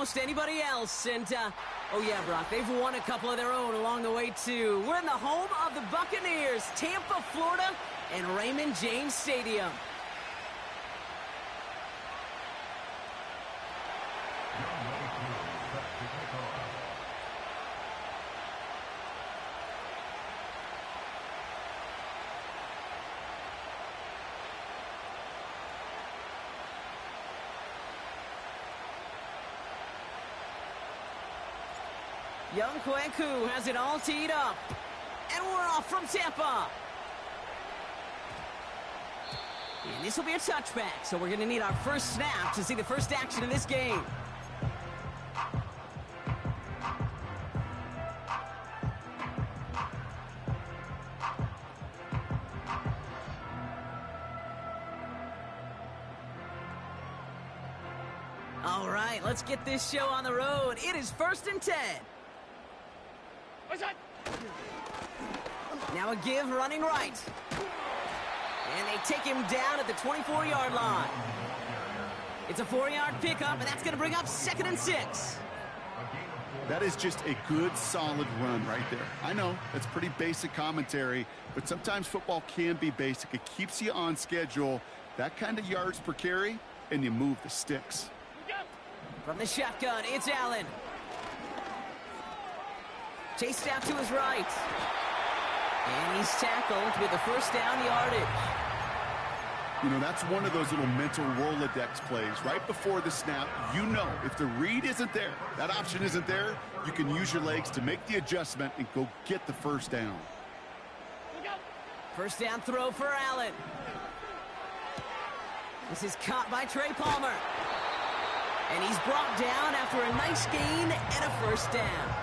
almost anybody else. And, oh yeah, Brock, they've won a couple of their own along the way, too. We're in the home of the Buccaneers, Tampa, Florida, and Raymond James Stadium. Young Kwaku has it all teed up. And we're off from Tampa. And this will be a touchback, so we're going to need our first snap to see the first action in this game. All right, let's get this show on the road. It is 1st and 10. Now a give running right. And they take him down at the 24-yard line. It's a 4-yard pickup, and that's going to bring up 2nd and 6. That is just a good, solid run right there. I know, that's pretty basic commentary, but sometimes football can be basic. It keeps you on schedule, that kind of yards per carry, and you move the sticks. From the shotgun, it's Allen. Chased out to his right. And he's tackled with the first down yardage. You know, that's one of those little mental Rolodex plays. Right before the snap, you know if the read isn't there, that option isn't there, you can use your legs to make the adjustment and go get the first down. First down throw for Allen. This is caught by Trey Palmer. And he's brought down after a nice gain and a first down.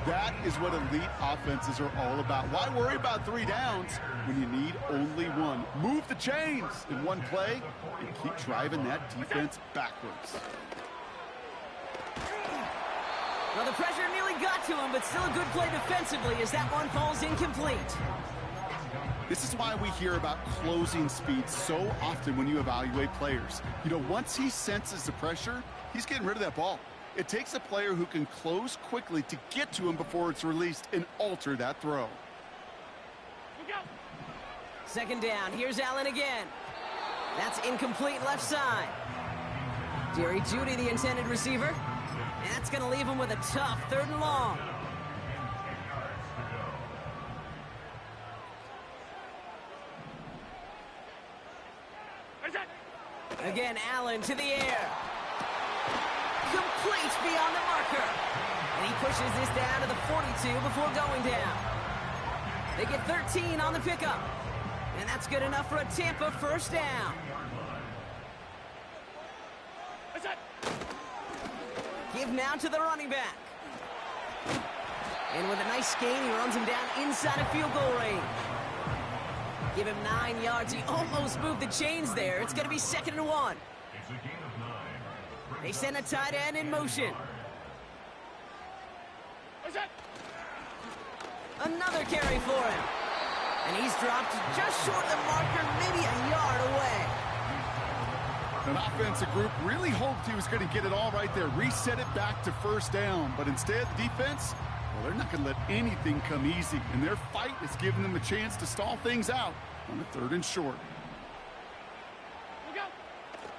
That is what elite offenses are all about. Why worry about 3 downs when you need only one? Move the chains in one play and keep driving that defense backwards. Well, the pressure nearly got to him, but still a good play defensively as that one falls incomplete. This is why we hear about closing speed so often when you evaluate players. You know, once he senses the pressure, he's getting rid of that ball. It takes a player who can close quickly to get to him before it's released and alter that throw. 2nd down. Here's Allen again. That's incomplete left side. Jerry Jeudy, the intended receiver. And that's going to leave him with a tough 3rd and long. Again, Allen to the air. Complete beyond the marker. And he pushes this down to the 42 before going down. They get 13 on the pickup. And that's good enough for a Tampa first down. Give now to the running back. And with a nice gain, he runs him down inside of field goal range. Give him 9 yards. He almost moved the chains there. It's going to be 2nd and 1. They send a tight end in motion. Another carry for him. And he's dropped just short of the marker, maybe a yard away. An offensive group really hoped he was going to get it all right there, reset it back to first down. But instead, the defense, well, they're not going to let anything come easy. And their fight is giving them a chance to stall things out on the 3rd and short.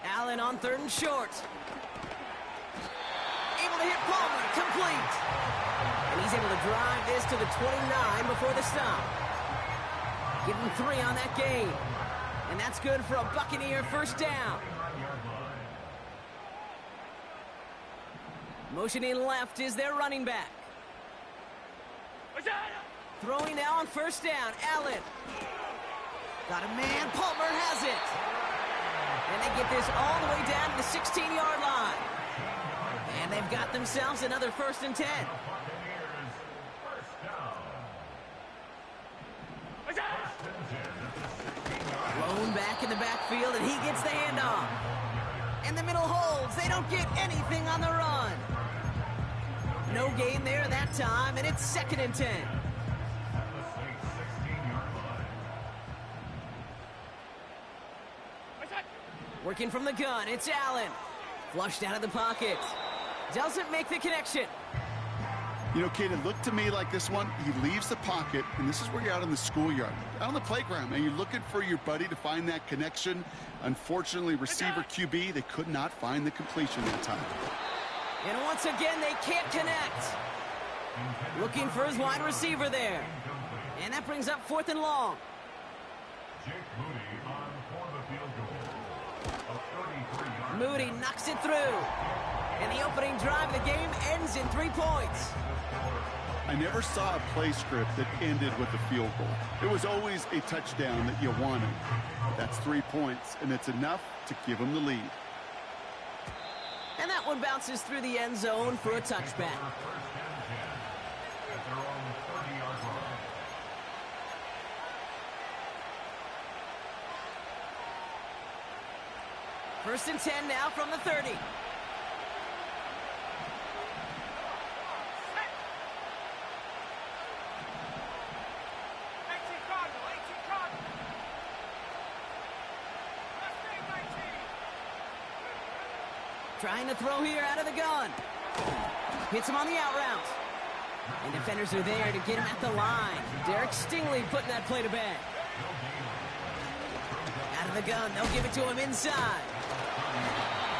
Allen on 3rd and short. Able to hit Palmer, complete. And he's able to drive this to the 29 before the stop. Give him 3 on that gain. And that's good for a Buccaneer first down. Motioning left is their running back. Throwing now on first down, Allen. Got a man, Palmer has it. And they get this all the way down to the 16-yard line. And they've got themselves another 1st and 10. Blown back in the backfield, and he gets the handoff. And the middle holds. They don't get anything on the run. No gain there that time, and it's 2nd and 10. Working from the gun, it's Allen. Flushed out of the pocket. Doesn't make the connection. You know, Kate, it looked to me like this one, he leaves the pocket, and this is where you're out in the schoolyard, out on the playground, and you're looking for your buddy to find that connection. Unfortunately, receiver QB, they could not find the completion that time. And once again, they can't connect. Looking for his wide receiver there. And that brings up 4th and long. Moody knocks it through. And the opening drive of the game ends in 3 points. I never saw a play script that ended with a field goal. It was always a touchdown that you wanted. That's 3 points, and it's enough to give them the lead. And that one bounces through the end zone for a touchback. First and 10 now from the 30. Trying to throw here out of the gun. Hits him on the out route. And defenders are there to get him at the line. Derek Stingley putting that play to bed. Out of the gun, they'll give it to him inside.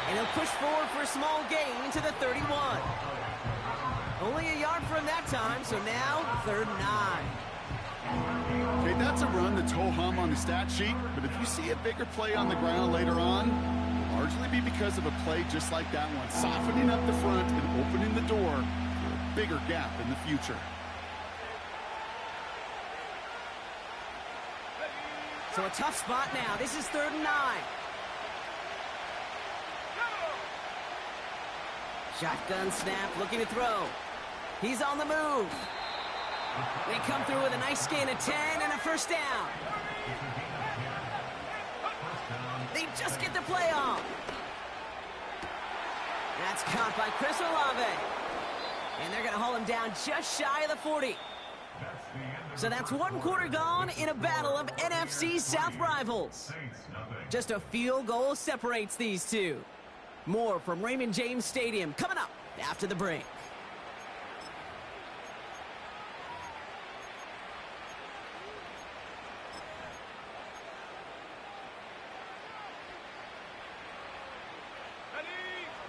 And he'll push forward for a small gain to the 31. Only a yard from that time, so now 3rd and 9. Okay, that's a run that's ho-hum on the stat sheet, but if you see a bigger play on the ground later on, largely be because of a play just like that one, softening up the front and opening the door for a bigger gap in the future. So a tough spot now. This is 3rd and 9. Shotgun snap, looking to throw. He's on the move. They come through with a nice gain of 10 and a first down. They just get the play off. That's caught by Chris Olave. And they're going to haul him down just shy of the 40. So that's 1 quarter gone in a battle of NFC South rivals. Just a field goal separates these two. More from Raymond James Stadium coming up after the break.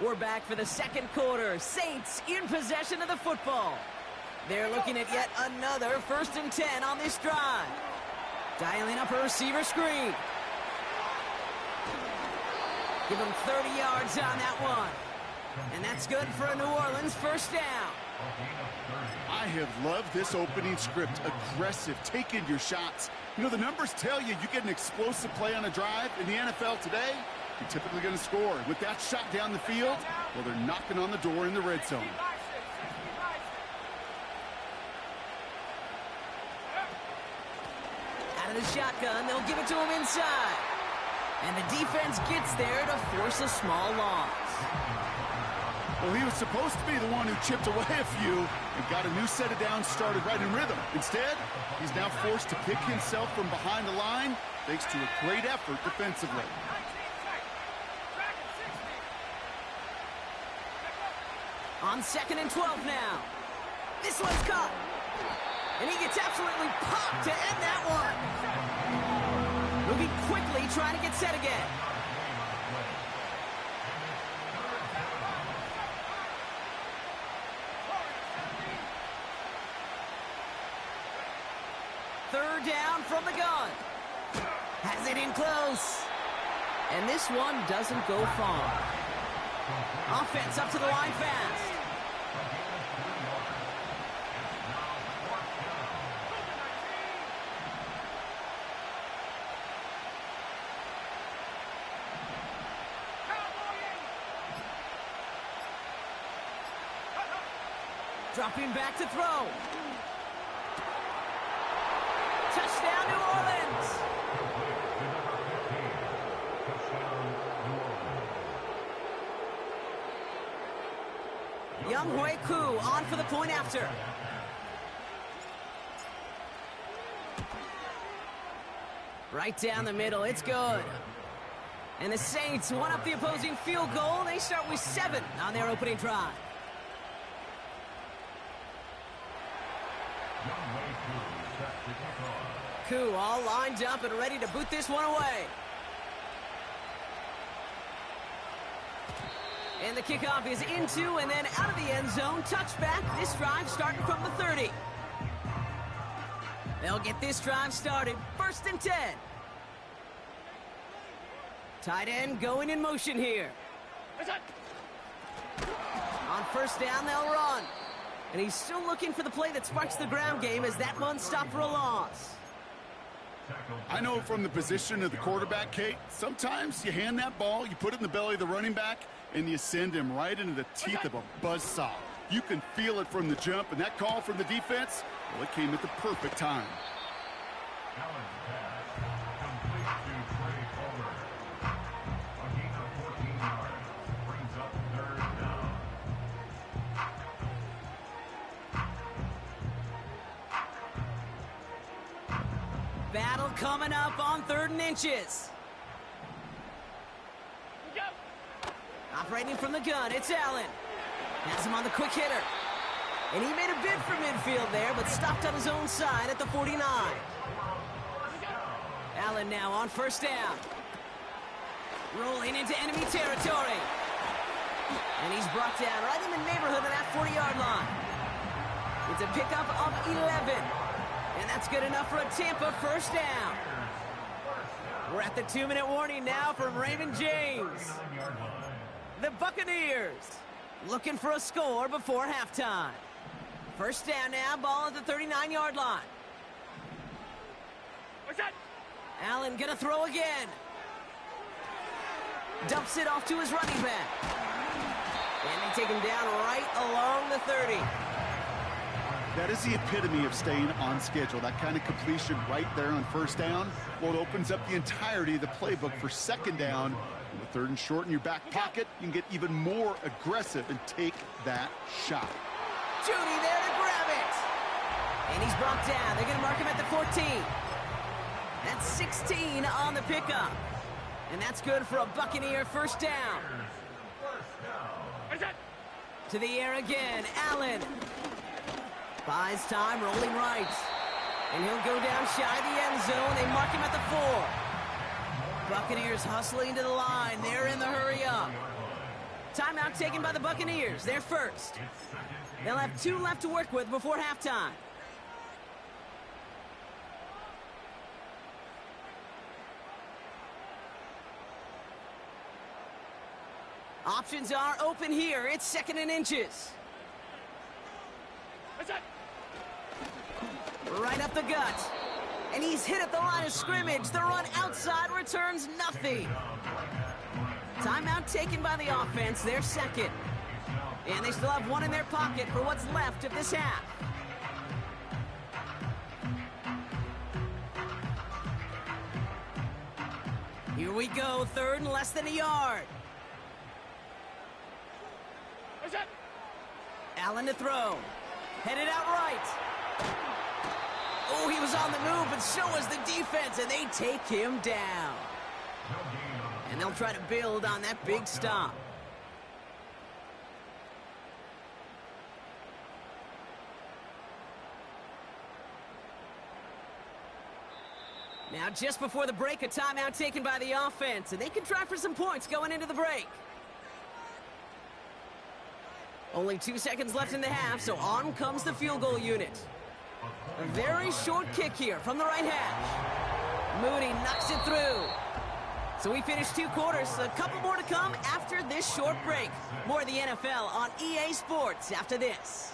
We're back for the 2nd quarter. Saints in possession of the football. They're looking at yet another 1st and 10 on this drive. Dialing up a receiver screen. Give him 30 yards on that one. And that's good for a New Orleans first down. I have loved this opening script. Aggressive, taking your shots. You know, the numbers tell you you get an explosive play on a drive in the NFL today, you're typically going to score. With that shot down the field, well, they're knocking on the door in the red zone. Out of the shotgun, they'll give it to him inside. And the defense gets there to force a small loss. Well, he was supposed to be the one who chipped away a few and got a new set of downs started right in rhythm. Instead, he's now forced to pick himself from behind the line thanks to a great effort defensively. On 2nd and 12 now. This one's caught. And he gets absolutely popped to end that one. Moving quickly, trying to get set again. Third down from the gun. Has it in close. And this one doesn't go far. Offense up to the line fast. Dropping back to throw. Touchdown, New Orleans. Young Hui Koo on for the point after. Right down the middle. It's good. And the Saints one up the opposing field goal. They start with 7 on their opening drive. Koo all lined up and ready to boot this one away. And the kickoff is into and then out of the end zone. Touchback. This drive starting from the 30. They'll get this drive started. 1st and 10. Tight end going in motion here. On 1st down, they'll run. And he's still looking for the play that sparks the ground game as that one stopped for a loss. I know from the position of the quarterback, Kate, sometimes you hand that ball, you put it in the belly of the running back, and you send him right into the teeth of a buzzsaw. You can feel it from the jump, and that call from the defense, well, it came at the perfect time. Battle coming up on 3rd and inches. Operating from the gun, it's Allen. Has him on the quick hitter. And he made a bid for midfield there, but stopped on his own side at the 49. Allen now on 1st down. Rolling into enemy territory. And he's brought down right in the neighborhood of that 40-yard line. It's a pickup of 11. And that's good enough for a Tampa 1st down. We're at the 2-minute warning now from Raymond James. The Buccaneers looking for a score before halftime. 1st down now, ball at the 39-yard line. Allen gonna throw again. Dumps it off to his running back. And they take him down right along the 30. That is the epitome of staying on schedule. That kind of completion right there on 1st down. Well, it opens up the entirety of the playbook for 2nd down. With 3rd and short in your back pocket, you can get even more aggressive and take that shot. Judy there to grab it. And he's brought down. They're going to mark him at the 14. That's 16 on the pickup. And that's good for a Buccaneer 1st down. To the air again, Allen. Buys time, rolling right. And he'll go down shy of the end zone. They mark him at the 4. Buccaneers hustling to the line. They're in the hurry up. Timeout taken by the Buccaneers. They're 1st. They'll have 2 left to work with before halftime. Options are open here. It's 2nd and inches. Right up the gut. And he's hit at the line of scrimmage. The run outside returns nothing. Timeout taken by the offense. They're 2nd. And they still have 1 in their pocket for what's left of this half. Here we go. 3rd and less than a yard. Allen to throw. Headed out right. Oh, he was on the move, but so was the defense, and they take him down. And they'll try to build on that big stop. Now, just before the break, a timeout taken by the offense, and they can try for some points going into the break. Only 2 seconds left in the half, so on comes the field goal unit. A very short kick here from the right hash. Mooney knocks it through. So we finished 2 quarters. A couple more to come after this short break. More of the NFL on EA Sports after this.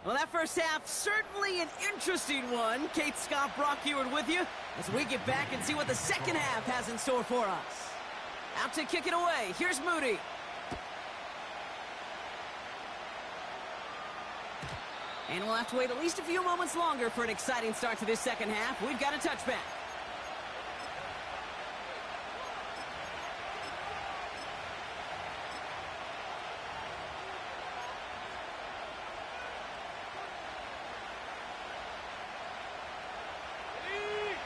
Well, that first half, certainly an interesting one. Kate Scott, Brock Ewart with you as we get back and see what the second half has in store for us. Out to kick it away. Here's Moody. And we'll have to wait at least a few moments longer for an exciting start to this second half. We've got a touchback.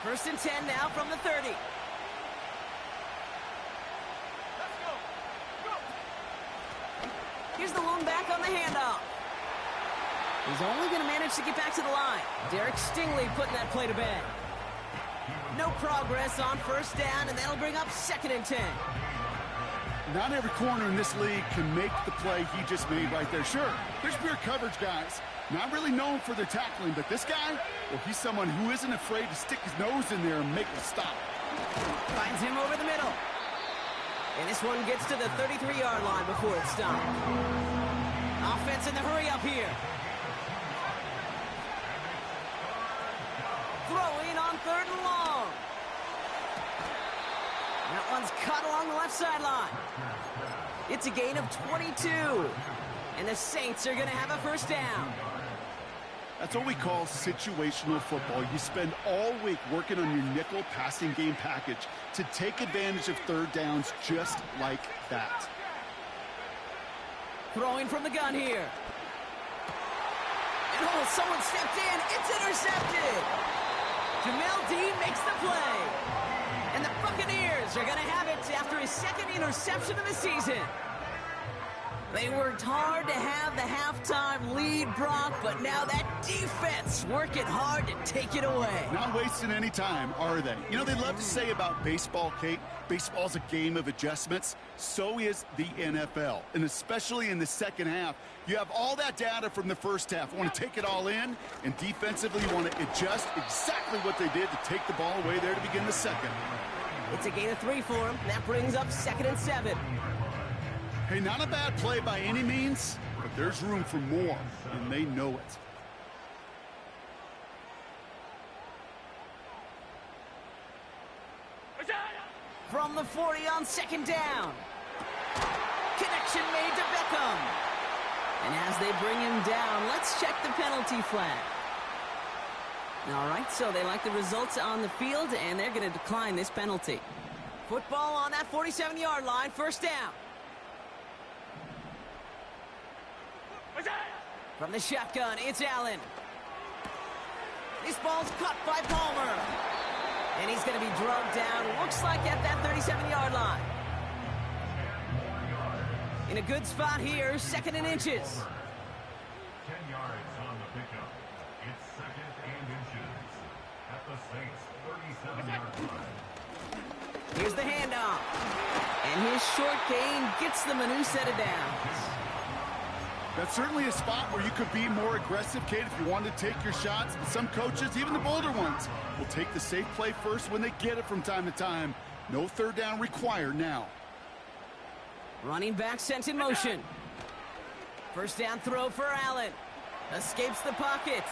First and 10 now from the 30. Here's the lone back on the handoff. He's only going to manage to get back to the line. Derek Stingley putting that play to bed. No progress on first down, and that'll bring up second and 10. Not every corner in this league can make the play he just made right there. Sure, there's pure coverage guys. Not really known for their tackling, but this guy, well, he's someone who isn't afraid to stick his nose in there and make a stop. Finds him over the middle. And this one gets to the 33-yard line before it's stopped. Offense in the hurry up here. Throwing on 3rd and long. That one's caught along the left sideline. It's a gain of 22. And the Saints are going to have a first down. That's what we call situational football. You spend all week working on your nickel passing game package to take advantage of third downs just like that. Throwing from the gun here. And oh, someone stepped in. It's intercepted. Jamel Dean makes the play. And the Buccaneers are going to have it after his second interception of the season. They worked hard to have the halftime lead, Brock, but now that defense working hard to take it away. Not wasting any time, are they? You know, they love to say about baseball, Kate, baseball's a game of adjustments. So is the NFL, and especially in the second half. You have all that data from the first half. You want to take it all in, and defensively you want to adjust exactly what they did to take the ball away there to begin the second. It's a gain of 3 for him. That brings up 2nd and 7. Hey, not a bad play by any means, but there's room for more, and they know it. From the 40 on 2nd down. Connection made to Beckham. And as they bring him down, let's check the penalty flag. All right, so they like the results on the field, and they're going to decline this penalty. Football on that 47-yard line, first down. From the shotgun, it's Allen. This ball's caught by Palmer. And he's going to be drugged down, looks like at that 37-yard line. In a good spot here, 2nd and inches. 10 yards on the pickup. It's 2nd and inches at the Saints' 37-yard line. Here's the handoff. And his short gain gets them a new set of downs. That's certainly a spot where you could be more aggressive, Kate, if you wanted to take your shots. But some coaches, even the bolder ones, will take the safe play first when they get it from time to time. No third down required now. Running back sent in motion. First down throw for Allen. Escapes the pocket.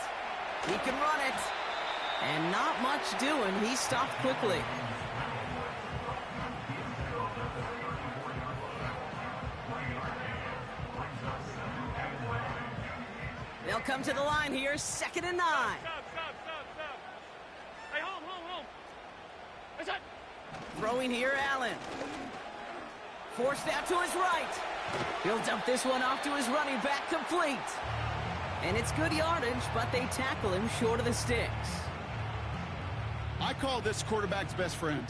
He can run it. And not much doing. He stopped quickly. They'll come to the line here, 2nd and 9. Stop. Hey, home. What's that? Throwing here, Allen. Forced out to his right. He'll dump this one off to his running back, complete. And it's good yardage, but they tackle him short of the sticks. I call this quarterback's best friend.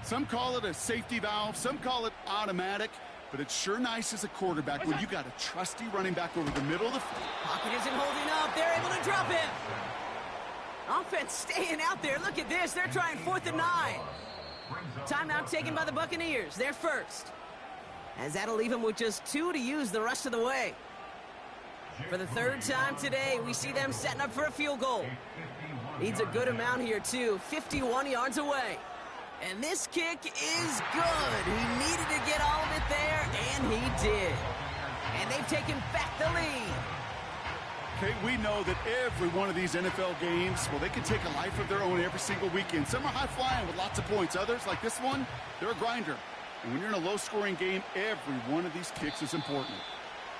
Some call it a safety valve, some call it automatic, but it's sure nice as a quarterback when you got a trusty running back over the middle of the field. Pocket isn't holding up. They're able to drop him. Offense staying out there. Look at this. They're trying 4th and 9. Timeout taken by the Buccaneers. They're first. As that'll leave them with just 2 to use the rest of the way. For the 3rd time today, we see them setting up for a field goal. Needs a good amount here, too. 51 yards away. And this kick is good. He needed to get all of it there, and he did. And they've taken back the lead. Okay, we know that every one of these NFL games, well, they can take a life of their own every single weekend. Some are high-flying with lots of points. Others, like this one, they're a grinder. And when you're in a low-scoring game, every one of these kicks is important.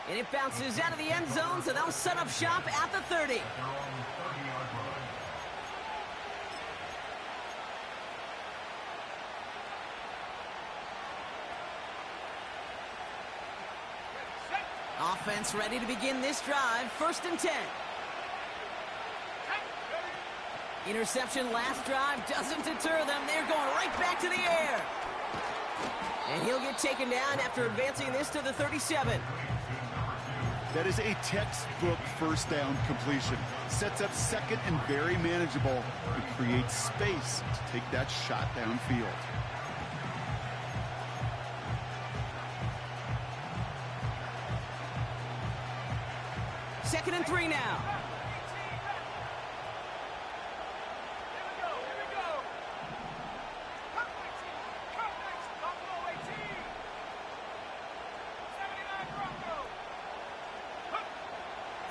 And it bounces out of the end zone, so they'll set up shop at the 30. Offense ready to begin this drive. 1st and 10. Interception last drive doesn't deter them. They're going right back to the air. And he'll get taken down after advancing this to the 37. That is a textbook first down completion. Sets up second and very manageable and creates space to take that shot downfield. Second and 3 now.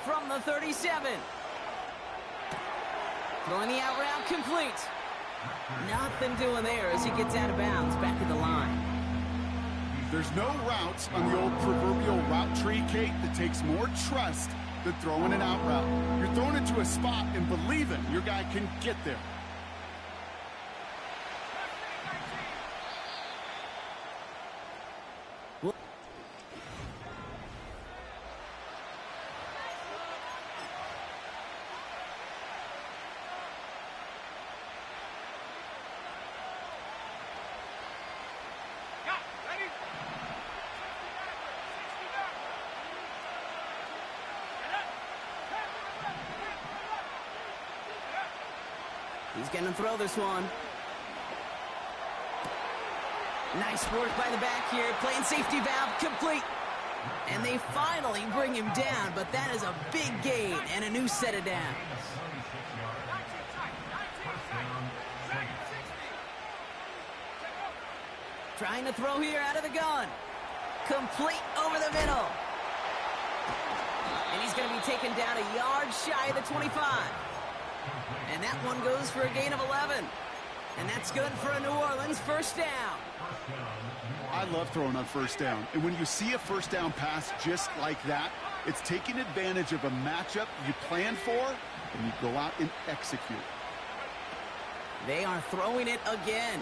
From the 37. Throwing the out route complete. Nothing doing there as he gets out of bounds back at the line. There's no routes on the old proverbial route tree, Kate, that takes more trust than throwing an out route. You're thrown into a spot and believing your guy can get there. He's going to throw this one. Nice work by the back here. Playing safety valve complete. And they finally bring him down, but that is a big gain and a new set of downs. Trying to throw here out of the gun. Complete over the middle. And he's going to be taken down a yard shy of the 25. And that one goes for a gain of 11. And that's good for a New Orleans first down. I love throwing on first down. And when you see a first down pass just like that, it's taking advantage of a matchup you plan for, and you go out and execute. They are throwing it again.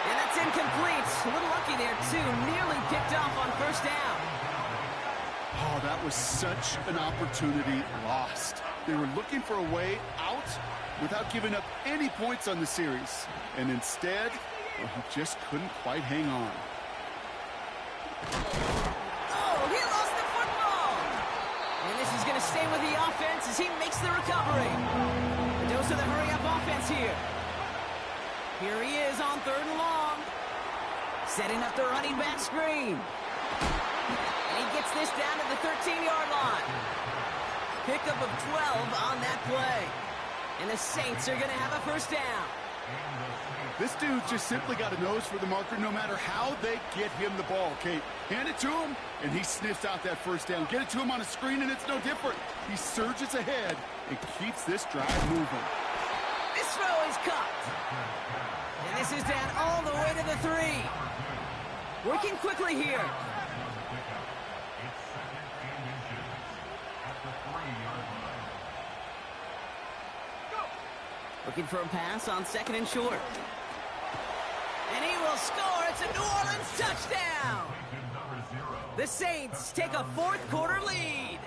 And that's incomplete. A little lucky there, too. Nearly picked off on first down. Oh, that was such an opportunity lost. They were looking for a way out without giving up any points on the series. And instead, well, he just couldn't quite hang on. Oh, he lost the football. And this is going to stay with the offense as he makes the recovery. The dose of the hurry-up offense here. Here he is on 3rd and long. Setting up the running back screen. And he gets this down to the 13-yard line. Pickup of 12 on that play. And the Saints are going to have a first down. This dude just simply got a nose for the marker no matter how they get him the ball, Kate. Hand it to him, and he sniffs out that first down. Get it to him on a screen, and it's no different. He surges ahead and keeps this drive moving. This throw is caught. And this is down all the way to the 3. Working quickly here. Looking for a pass on 2nd and short. And he will score. It's a New Orleans touchdown. The Saints take a 4th quarter lead.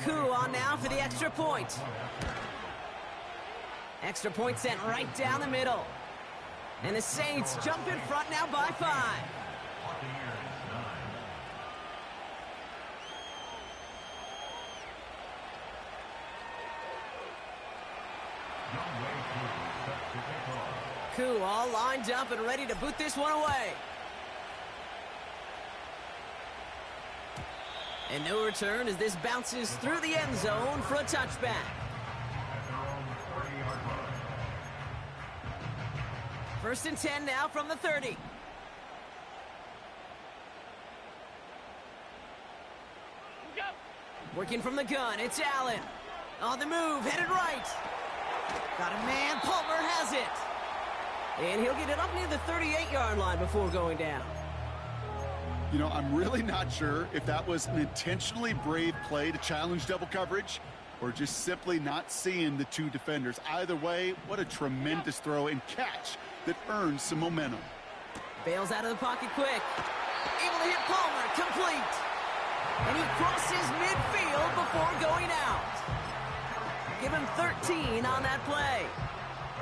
Koo on now for the extra point. Extra point sent right down the middle. And the Saints jump in front now by 5. Koo all lined up and ready to boot this one away. And no return as this bounces through the end zone for a touchback. 1st and 10 now from the 30. Working from the gun, it's Allen. On the move, headed right. Got a man, Palmer has it. And he'll get it up near the 38-yard line before going down. You know, I'm really not sure if that was an intentionally brave play to challenge double coverage or just simply not seeing the two defenders. Either way, what a tremendous throw and catch that earns some momentum. Bails out of the pocket quick. Able to hit Palmer, complete. And he crosses midfield before going out. Give him 13 on that play.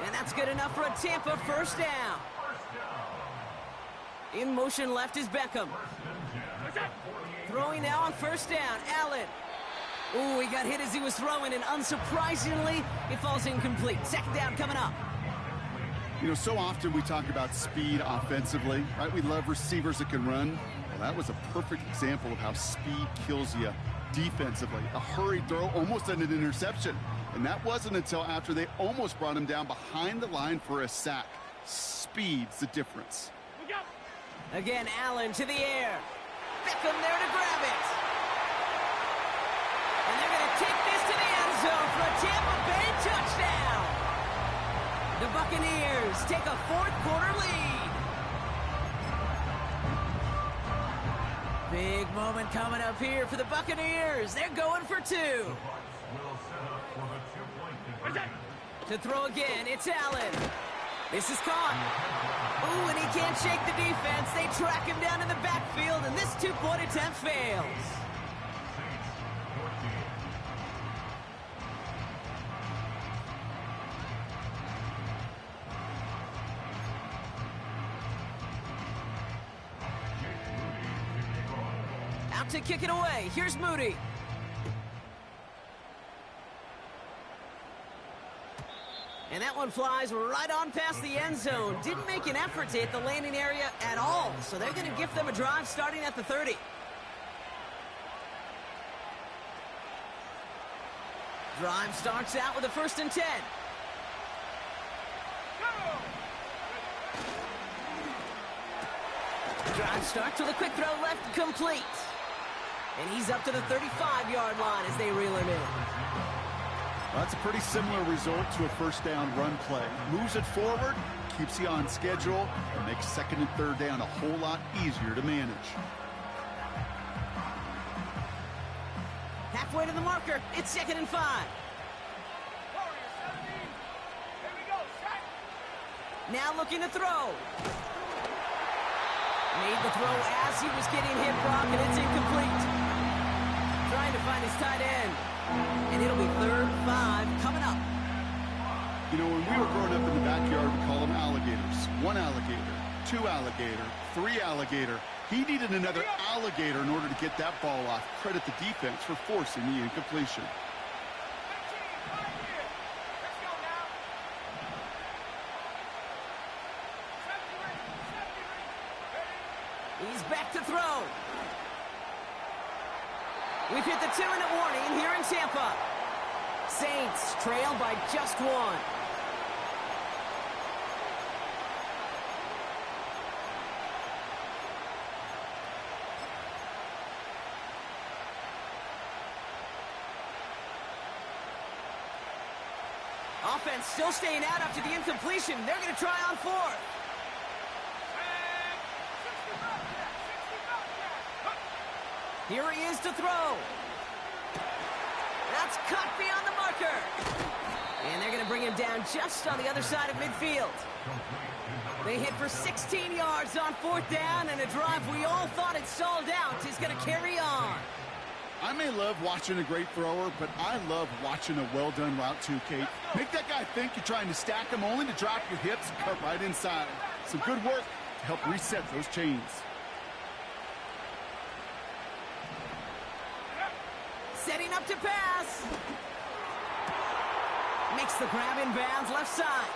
And that's good enough for a Tampa first down. In motion left is Beckham. Throwing now on first down, Allen. Ooh, he got hit as he was throwing, and unsurprisingly, it falls incomplete. Second down coming up. You know, so often we talk about speed offensively, right? We love receivers that can run. Well, that was a perfect example of how speed kills you defensively. A hurried throw almost ended an interception. And that wasn't until after they almost brought him down behind the line for a sack. Speed's the difference. Again, Allen to the air. Beckham there to grab it. And they're going to take this to the end zone for a Tampa Bay touchdown. The Buccaneers take a fourth-quarter lead. Big moment coming up here for the Buccaneers. They're going for two. To throw again, it's Allen. This is caught. Ooh, and he can't shake the defense. They track him down in the backfield, and this two-point attempt fails. Out to kick it away. Here's Moody. And that one flies right on past the end zone. Didn't make an effort to hit the landing area at all. So they're going to gift them a drive starting at the 30. Drive starts out with a 1st and 10. Drive starts with a quick throw left, complete. And he's up to the 35-yard line as they reel him in. Well, that's a pretty similar result to a first down run play. Moves it forward, keeps you on schedule, and makes second and third down a whole lot easier to manage. Halfway to the marker, it's 2nd and 5. Now looking to throw. Made the throw as he was getting hit, Brock, and it's incomplete. Trying to find his tight end. And it'll be 3rd and 5 coming up. You know, when we were growing up in the backyard, we call them alligators. 1 alligator, 2 alligator, 3 alligator. He needed another alligator in order to get that ball off. Credit the defense for forcing the incompletion. He's back to throw. We've hit the 2-minute warning here in Tampa. Saints trail by just 1. Offense still staying out after the incompletion. They're going to try on 4th. Here he is to throw. That's cut beyond the marker. And they're going to bring him down just on the other side of midfield. They hit for 16 yards on 4th down, and a drive we all thought had stalled out is going to carry on. I may love watching a great thrower, but I love watching a well-done route too, Kate. Make that guy think you're trying to stack him only to drop your hips and cut right inside. Some good work to help reset those chains. Setting up to pass. Makes the grab in bounds left side.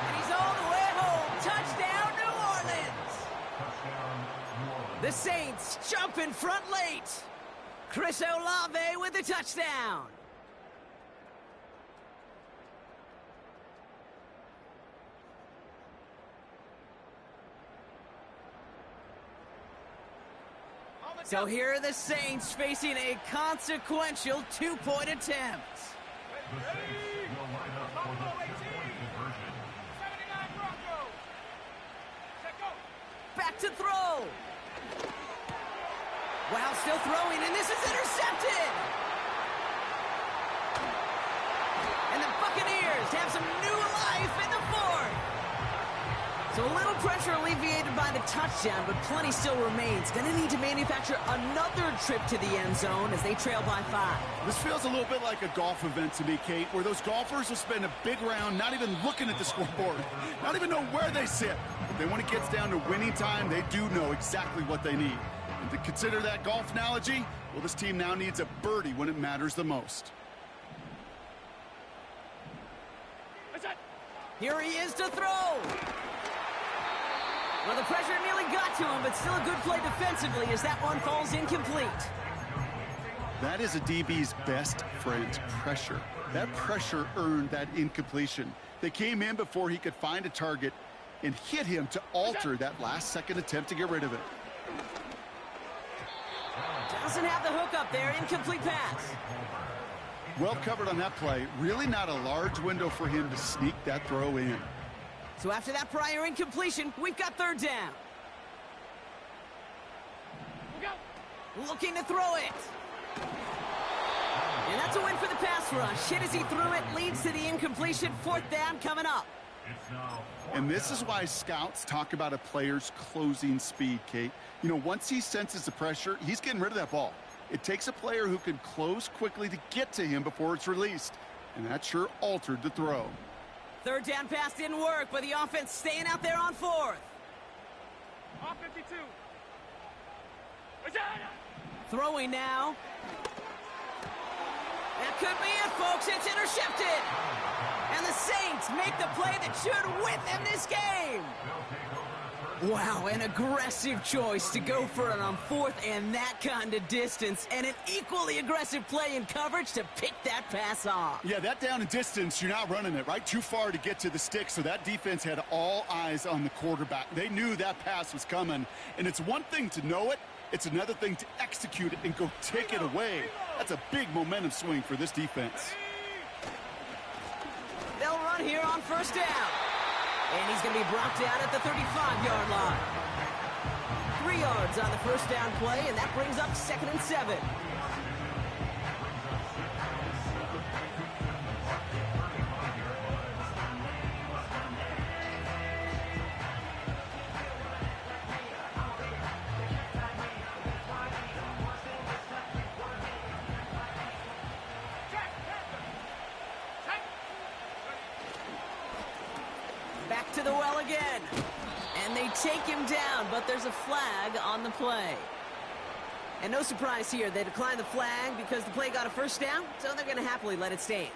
And he's all the way home. Touchdown, New Orleans. The Saints jump in front late. Chris Olave with the touchdown. So here are the Saints facing a consequential 2-point attempt. The Saints will line up for the 2-point conversion. back to throw. Wow, still throwing, and this is intercepted. And the Buccaneers have some new life in the fourth. So a little pressure alleviated by the touchdown, but plenty still remains. Going to need to manufacture another trip to the end zone as they trail by 5. This feels a little bit like a golf event to me, Kate, where those golfers will spend a big round not even looking at the scoreboard, not even know where they sit. But then when it gets down to winning time, they do know exactly what they need. And to consider that golf analogy, well, this team now needs a birdie when it matters the most. Here he is to throw. Well, the pressure nearly got to him, but still a good play defensively as that one falls incomplete. That is a DB's best friend, pressure. That pressure earned that incompletion. They came in before he could find a target and hit him to alter that last-second attempt to get rid of it. Doesn't have the hook up there. Incomplete pass. Well covered on that play. Really not a large window for him to sneak that throw in. So after that prior incompletion, we've got third down. Looking to throw it. And that's a win for the pass rush. Hit as he threw it, leads to the incompletion. Fourth down coming up. And this is why scouts talk about a player's closing speed, Kate. You know, once he senses the pressure, he's getting rid of that ball. It takes a player who can close quickly to get to him before it's released. And that sure altered the throw. Third down pass didn't work, but the offense staying out there on fourth. Off 52. Throwing now. That could be it, folks. It's intercepted. And the Saints make the play that should win them this game. Wow, an aggressive choice to go for it on fourth and that kind of distance, and an equally aggressive play in coverage to pick that pass off. Yeah, that down and distance, you're not running it, right? Too far to get to the stick, so that defense had all eyes on the quarterback. They knew that pass was coming, and it's one thing to know it, it's another thing to execute it and go take it away. That's a big momentum swing for this defense. They'll run here on first down. And he's going to be brought down at the 35-yard line. 3 yards on the first down play, and that brings up 2nd and 7. Back to the well again. And they take him down, but there's a flag on the play. And no surprise here, they declined the flag because the play got a first down, so they're going to happily let it stand.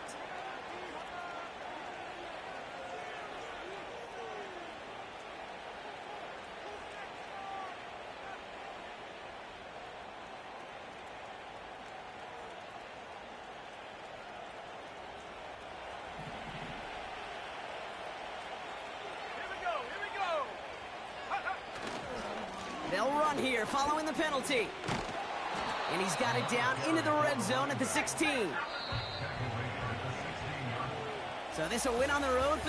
They'll run here following the penalty. And he's got it down into the red zone at the 16. So this a win on the road for the